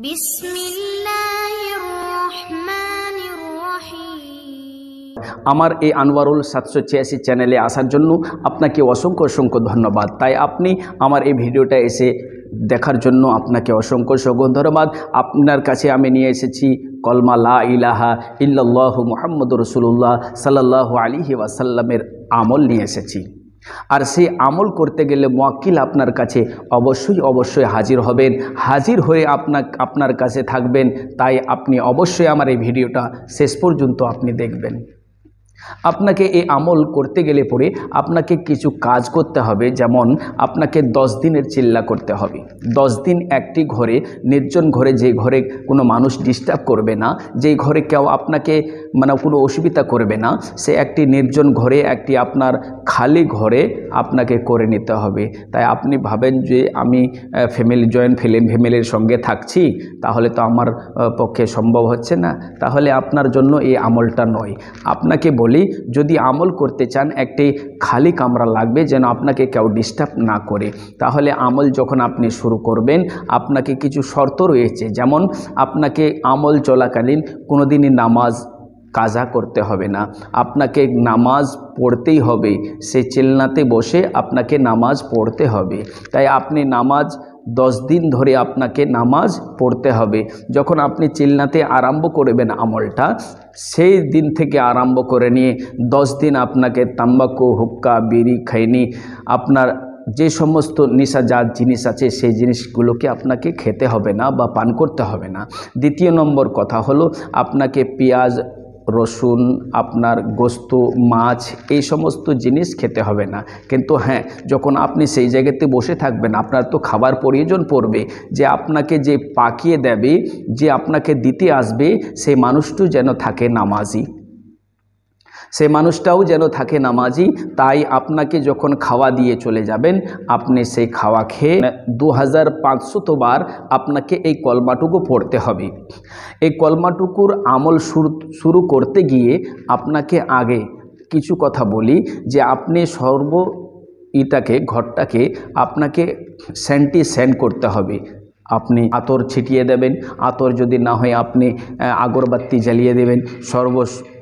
বিসমিল্লাহির রহমানির রহিম। আমার এই আনোয়ারুল 786 চ্যানেলে আসার জন্য আপনাকে অসংখ্য অসংখ্য ধন্যবাদ। তাই আপনি আমার এই ভিডিওটা এসে দেখার জন্য আপনাকে অসংখ্য অসংখ্য ধন্যবাদ। আপনার কাছে আমি নিয়ে এসেছি কলমা লা ইলাহা ইল্লাল্লাহু মুহাম্মাদুর রাসূলুল্লাহ সাল্লাল্লাহু আলাইহি ওয়াসাল্লামের আমল নিয়ে এসেছি। আর সেই আমল করতে গেলে মুয়াক্কিল আপনার কাছে অবশ্যই হাজির হবেন, হাজির হয়ে আপনার কাছে থাকবেন। তাই আপনি অবশ্যই আমার এই ভিডিওটা শেষ পর্যন্ত আপনি দেখবেন। আপনাকে এই আমল করতে গেলে পরে আপনাকে কিছু কাজ করতে হবে। যেমন আপনাকে 10 দিনের চিল্লা করতে হবে। 10 দিন একটি ঘরে, নির্জন ঘরে, যে ঘরে কোনো মানুষ ডিস্টার্ব করবে না, যেই ঘরে কেউ আপনাকে কোনো অসুবিধা করবে না, সে একটি নির্জন ঘরে, একটি আপনার খালি ঘরে আপনাকে করে নিতে হবে। তাই আপনি ভাবেন যে আমি জয়েন্ট ফ্যামিলির সঙ্গে থাকছি, তাহলে তো আমার পক্ষে সম্ভব হচ্ছে না, তাহলে আপনার জন্য এই আমলটা নয়। আপনাকে বলি, যদি আমল করতে চান একটি খালি কামরা লাগবে, যেন আপনাকে কেউ ডিস্টার্ব না করে। তাহলে আমল যখন আপনি শুরু করবেন, আপনাকে কিছু শর্ত রয়েছে। যেমন আপনাকে আমল চলাকালীন কোনোদিনই নামাজ কাজা করতে হবে না, আপনাকে নামাজ পড়তেই হবে। সে চিল্লাতে বসে আপনাকে নামাজ পড়তে হবে। তাই আপনি নামাজ 10 দিন ধরে আপনাকে নামাজ পড়তে হবে। যখন আপনি চিল্লাতে আরম্ভ করবেন আমলটা, সেই দিন থেকে আরম্ভ করে নিয়ে 10 দিন আপনাকে তাম্বাকু, হুক্কা, বিড়ি, খৈনি, আপনার যে সমস্ত নেশাজাত জিনিস আছে সেই জিনিসগুলোকে আপনাকে খেতে হবে না বা পান করতে হবে না। দ্বিতীয় নম্বর কথা হলো, আপনাকে পেঁয়াজ, রসুন, আপনার গোস্ত, মাছ, এই সমস্ত জিনিস খেতে হবে না। কিন্তু হ্যাঁ, যখন আপনি সেই জায়গাতে বসে থাকবেন, আপনার তো খাবার প্রয়োজন পড়বে। যে আপনাকে যে পাকিয়ে দেবে, যে আপনাকে দিতে আসবে, সেই মানুষটি যেন থাকে নামাজি, সে মানুষটাও যেন থাকে নামাজি। তাই আপনাকে যখন খাওয়া দিয়ে চলে যাবেন, আপনি সেই খাওয়া খেয়ে 2500 বার আপনাকে এই কলমাটুকু পড়তে হবে। এই কলমাটুকুর আমল শুরু করতে গিয়ে আপনাকে আগে কিছু কথা বলি, যে আপনি ঘরটাকে আপনাকে সেন্ট করতে হবে। আপনি আতর ছিটিয়ে দেবেন, আতর যদি না হয় আপনি আগরবাতি জ্বালিয়ে দেবেন।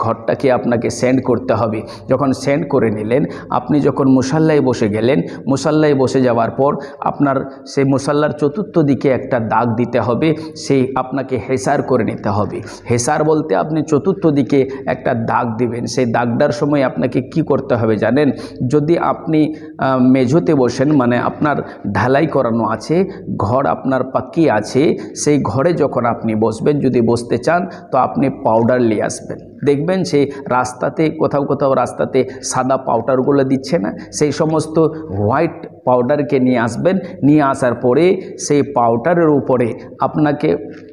ঘরটাকে আপনাকে সেন্ট করতে হবে। যখন সেন্ট করে নিলেন, আপনি যখন মুসাল্লায় বসে গেলেন, মুসাল্লায় বসে যাওয়ার পর আপনার সেই মুসাল্লার চতুর্থ দিকে একটা দাগ দিতে হবে। সেই আপনাকে হেসার করে নিতে হবে। হেসার বলতে আপনি চতুর্থ দিকে একটা দাগ দিবেন। সেই দাগটার সময় আপনাকে কি করতে হবে জানেন? যদি আপনি মেঝোতে বসেন, আপনার ঢালাই করানো আছে, ঘর আপনার পাকি আছে, সেই ঘরে যখন আপনি বসবেন, যদি বসতে চান তো আপনি পাউডার নিয়ে আসবেন। দেখবেন সেই রাস্তাতে কোথাও রাস্তাতে সাদা পাউডারগুলো দিচ্ছে না, সেই সমস্ত হোয়াইট পাউডারকে নিয়ে আসবেন। নিয়ে আসার পরে সেই পাউডারের উপরে আপনাকে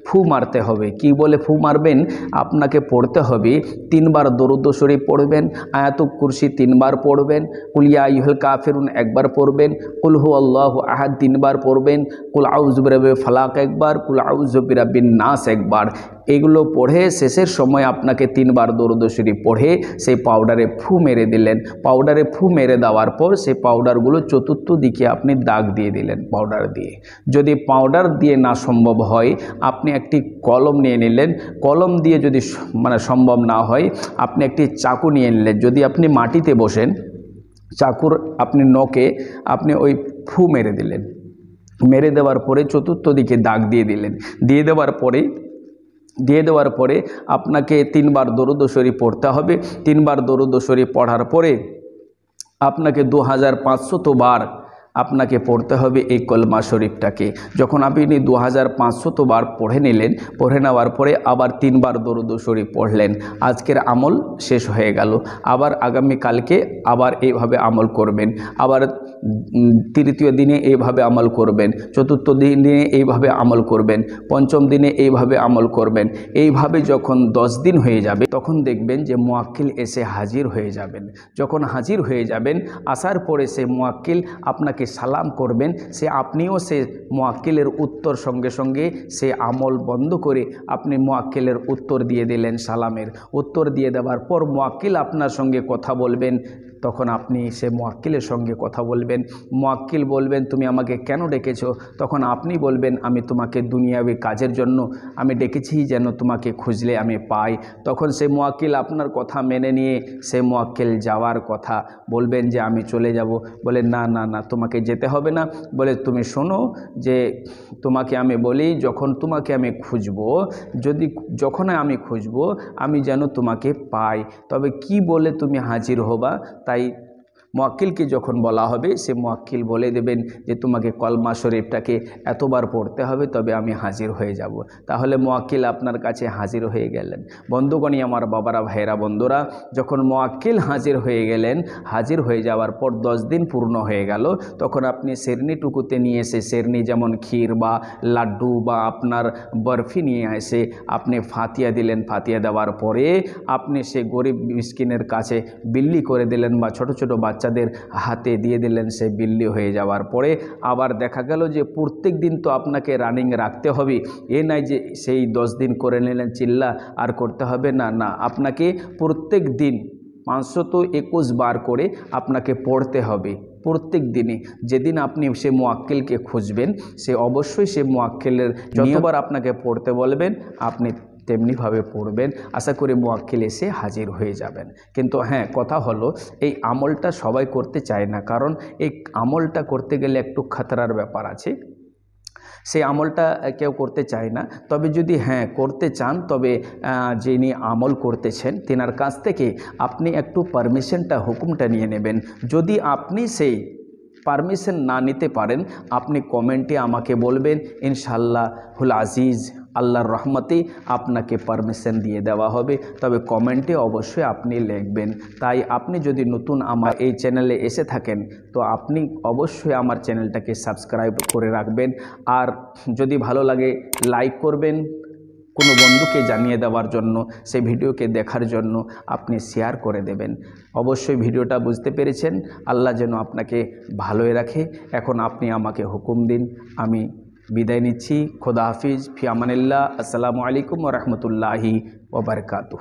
ফু মারতে হবে। কি বলে ফু মারবেন? আপনাকে পড়তে হবে 3 বার দরুদ শরীফ পড়বেন, আয়াতুল কুরসি 3 বার পড়বেন, কুল ইয়া আইয়ুহাল কাফিরুন 1 বার পড়বেন, কুল হু আল্লাহু আহাদ 3 বার পড়বেন, কুল আউযু বিরাব্বিল ফালাক 1 বার, কুল আউযু বিরাব্বিন নাস 1 বার। এগুলো পড়ে শেষের সময় আপনাকে 3 বার দরুদ শরীফ পড়ে সেই পাউডারে ফু মেরে দিলেন। পাউডারে ফু মেরে দেওয়ার পর সেই পাউডারগুলো চতুর্থ দিকে আপনি দাগ দিয়ে দিলেন পাউডার দিয়ে। যদি পাউডার দিয়ে না সম্ভব হয়, আপনি একটি কলম নিয়ে নিলেন। কলম দিয়ে যদি সম্ভব না হয়, আপনি একটি চাকু নিয়ে নিলেন। যদি আপনি মাটিতে বসেন, চাকুর আপনি নখে আপনি ওই ফু মেরে দিলেন। মেরে দেওয়ার পরে চতুর্থ দিকে দাগ দিয়ে দিলেন। দিয়ে দেওয়ার পরে আপনাকে 3 বার দরুদ শরীফ পড়তে হবে। 3 বার দরুদ শরীফ পড়ার পরে আপনাকে 2500 বার আপনাকে পড়তে হবে এই কলমা শরীফটাকে। যখন আপনি 2500 বার পড়ে নিলেন, পড়ে নেওয়ার পরে আবার 3 বার দরুদ শরীফ পড়লেন। আজকের আমল শেষ হয়ে গেল। আবার আগামীকালকে আবার এইভাবে আমল করবেন। আবার তৃতীয় দিনে এইভাবে আমল করবেন, চতুর্থ দিনে এইভাবে আমল করবেন, পঞ্চম দিনে এইভাবে আমল করবেন। এইভাবে যখন 10 দিন হয়ে যাবে, তখন দেখবেন যে মুয়াক্কিল এসে হাজির হয়ে যাবেন। যখন হাজির হয়ে যাবেন, আসার পরে সে মুয়াক্কিল আপনাকে সালাম করবেন। আপনিও সে মুয়াক্কিলের উত্তর সঙ্গে সঙ্গে সে আমল বন্ধ করে আপনি মুয়াক্কিলের উত্তর দিয়ে দিলেন। সালামের উত্তর দিয়ে দেওয়ার পর মুয়াক্কিল আপনার সঙ্গে কথা বলবেন। তখন আপনি সে মুয়াক্কিলের সঙ্গে কথা বলবেন। মুয়াক্কিল বলবেন তুমি আমাকে কেন ডেকেছো? তখন আপনি বলবেন আমি তোমাকে দুনিয়াবি কাজের জন্য আমি ডেকেছি, যেন তোমাকে খুঁজলে আমি পাই। তখন সে মুয়াক্কিল আপনার কথা মেনে নিয়ে সে মুয়াক্কিল যাওয়ার কথা বলবেন যে আমি চলে যাব। বলে না না না, তোমাকে যেতে হবে না। বলে তুমি শোনো, যে তোমাকে আমি বলি যখন তোমাকে আমি খুঁজবো, যখন আমি খুঁজবো আমি যেন তোমাকে পাই, তবে কি বলে তুমি হাজির হবা। তাই মুয়াক্কিলকে যখন বলা হবে সে মুয়াক্কিল বলে দেবেন যে তোমাকে কলমা শরীফটাকে এতবার পড়তে হবে, তবে আমি হাজির হয়ে যাব। তাহলে মুয়াক্কিল আপনার কাছে হাজির হয়ে গেলেন। বন্ধুগণই আমার বাবারা, ভাইরা, বন্ধুরা, যখন মুয়াক্কিল হাজির হয়ে গেলেন, হাজির হয়ে যাওয়ার পর 10 দিন পূর্ণ হয়ে গেল, তখন আপনি শেরনিটুকুতে নিয়ে এসে, শেরনি যেমন ক্ষীর বা লাড্ডু বা আপনার বরফি নিয়ে এসে আপনি ফাতিয়া দিলেন। ফাতিয়া দেওয়ার পরে আপনি সে গরিব মিসকিনের কাছে বিল্লি করে দিলেন বা ছোট ছোট বাচ্চাদের হাতে দিয়ে দিলেন। সে বিল্লি হয়ে যাওয়ার পরে আবার দেখা গেল যে প্রত্যেক দিন তো আপনাকে রানিং রাখতে হবে, এ নাই যে সেই 10 দিন করে নিলেন চিল্লা আর করতে হবে না। না, আপনাকে প্রত্যেক দিন 521 বার করে আপনাকে পড়তে হবে প্রত্যেক দিনে। যেদিন আপনি সে মুয়াক্কিলকে খুঁজবেন, সে অবশ্যই সে মুয়াক্কিলের যতবার আপনাকে পড়তে বলবেন আপনি তেমনিভাবে পড়বেন। আশা করি মুয়াক্কিল এসে হাজির হয়ে যাবেন। কিন্তু হ্যাঁ, কথা হলো এই আমলটা সবাই করতে চায় না, কারণ এই আমলটা করতে গেলে একটু খাতরার ব্যাপার আছে। সেই আমলটা কেউ করতে চায় না। তবে যদি হ্যাঁ করতে চান, তবে যিনি আমল করতেছেন তেনার কাছ থেকে আপনি একটু পারমিশনটা, হুকুমটা নিয়ে নেবেন। যদি আপনি সেই পারমিশন না নিতে পারেন, আপনি কমেন্টে আমাকে বলবেন, ইনশাআল্লাহুল আজিজ আল্লাহর রহমতে আপনাকে পারমিশন দিয়ে দেওয়া হবে। তবে কমেন্টে অবশ্যই আপনি লিখবেন। তাই আপনি যদি নতুন আমার এই চ্যানেলে এসে থাকেন, তো আপনি অবশ্যই আমার চ্যানেলটাকে সাবস্ক্রাইব করে রাখবেন। আর যদি ভালো লাগে লাইক করবেন, কোনো বন্ধুকে জানিয়ে দেওয়ার জন্য, সেই ভিডিওকে দেখার জন্য আপনি শেয়ার করে দেবেন। অবশ্যই ভিডিওটা বুঝতে পেরেছেন। আল্লাহ যেন আপনাকে ভালোই রাখে। এখন আপনি আমাকে হুকুম দিন, আমি বিদায় নিচ্ছি। খোদা হাফিজ, ফি আমানিল্লাহ। আসসালামু আলাইকুম ওয়া রাহমাতুল্লাহি ওয়া বারাকাতুহু।